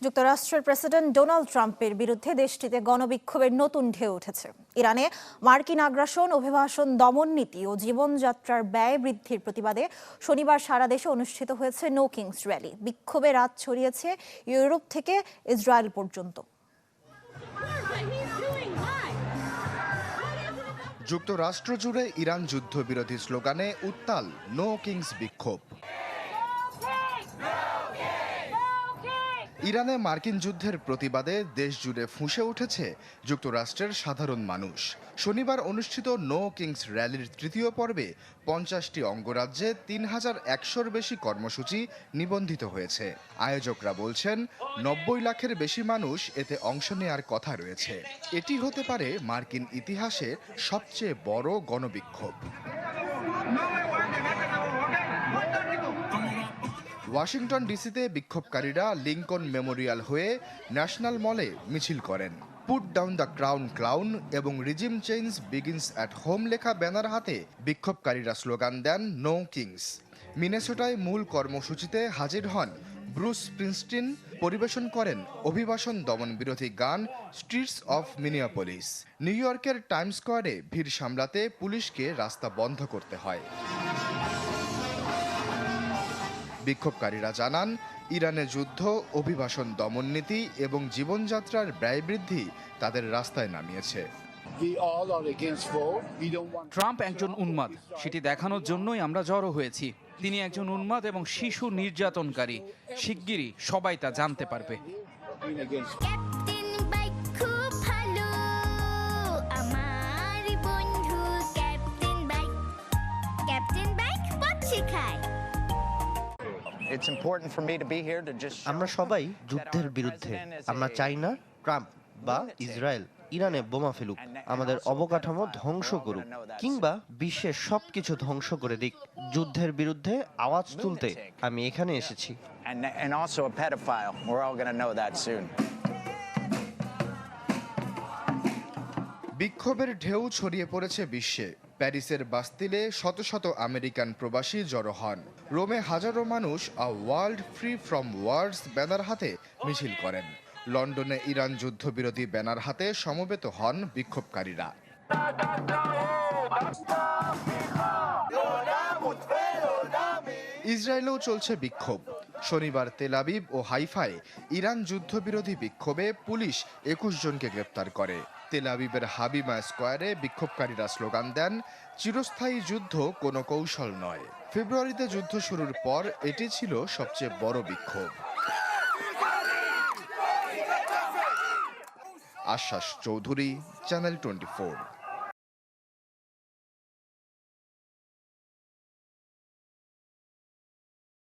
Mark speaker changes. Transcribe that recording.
Speaker 1: যুক্তরাষ্ট্রের president Donald ট্রাম্পের বিরুদ্ধে দেশটিতে গণবিক্ষোভের নতুন ঢেউ উঠেছে। ইরানে মার্কিন আগ্রাসন, অভিবাসন দমন নীতি ও জীবনযাত্রার ব্যয় বৃদ্ধির প্রতিবাদে শনিবার সারা দেশে অনুষ্ঠিত হয়েছে নো কিংস র্যালি। বিক্ষোভে রাত ছড়িয়েছে ইউরোপ থেকে ইসরায়েল পর্যন্ত।
Speaker 2: যুক্তরাষ্ট্র জুড়ে ইরান যুদ্ধবিরোধী স্লোগানে উত্তাল নো কিংস বিক্ষোভ। ইরানে মার্কিন যুদ্ধের প্রতিবাদে দেশ জুড়ে ফুঁসে উঠেছে যুক্তরাষ্ট্রের সাধারণ মানুষ। শনিবার অনুষ্ঠিত নো কিংস র্যালির তৃতীয় পর্বে 50টি অঙ্গরাজ্যে 3100-র বেশি কর্মসূচি নিবন্ধিত হয়েছে। আয়োজকরা বলছেন 90 লাখের বেশি মানুষ এতে অংশ নেয়ার কথা রয়েছে। এটি হতে পারে মার্কিন ইতিহাসে সবচেয়ে বড় গণবিক্ষোভ। ওয়াশিংটন ডিসিতে বিক্ষোভকারীরা লিঙ্কন মেমোরিয়াল হয়ে ন্যাশনাল মলে মিছিল করেন। Put down the crown clown এবং regime change begins at home লেখা ব্যানার হাতে বিক্ষোভকারীরা স্লোগান দেন নো কিংস। মিনেসোটায় মূল কর্মসূচিতে হাজির হন ব্রুস স্প্রিংস্টিন। পরিবেশন করেন অভিবাসন দমন বিরোধী গান স্ট্রিটস অফ মিনিয়াপলিস। নিউ ইয়র্কের টাইমস স্কোয়ারে ভিড় সামলাতে পুলিশকে রাস্তা বন্ধ করতে হয়। বিক্ষোভকারীরা জানান, ইরানের যুদ্ধ, অভিবাসন দমন নীতি এবং জীবনযাত্রার ব্যয় বৃদ্ধি তাদের রাস্তায় নামিয়েছে।
Speaker 3: ট্রাম্প একজন উন্মাদ, সেটি দেখানোর জন্যই আমরা জড়ো হয়েছি। তিনি একজন উন্মাদ এবং শিশু নির্যাতনকারী। শিগগিরই সবাই তা জানতে পারবে।
Speaker 4: আমরা সবাই যুদ্ধের বিরুদ্ধে। আমরা চাই না ট্রাম্প বা ইসরায়েল ইরানে বোমা ফেলুক, আমাদের অবকাঠামো ধ্বংস করুক, কিংবা বিশ্বের সবকিছু ধ্বংস করে দিক। যুদ্ধের বিরুদ্ধে আওয়াজ তুলতে আমি এখানে এসেছি।
Speaker 2: বিক্ষোভের ঢেউ ছড়িয়ে পড়েছে বিশ্বে। প্যারিসের বাস্তিলে শত শত আমেরিকান প্রবাসী জড়ো হন। রোমে হাজারো মানুষ a world free from wars banner হাতে মিছিল করেন। লন্ডনে ইরান যুদ্ধবিরোধী ব্যানার হাতে সমবেত হন বিক্ষোভকারীরা। ইসরায়েলেও চলছে বিক্ষোভ। শনিবার তেল আবিব ও হাইফায় ইরান যুদ্ধবিরোধী বিক্ষোভে পুলিশ 21 জনকে গ্রেপ্তার করে। তেল আবিবের হাবিমা স্কোয়ারে বিক্ষোভকারীরা স্লোগান দেন, চিরস্থায়ী যুদ্ধ কোনো কৌশল নয়। ফেব্রুয়ারিতে যুদ্ধ শুরুর পর এটি ছিল সবচেয়ে বড় বিক্ষোভ। আশ্বাস চৌধুরী, চ্যানেল 24।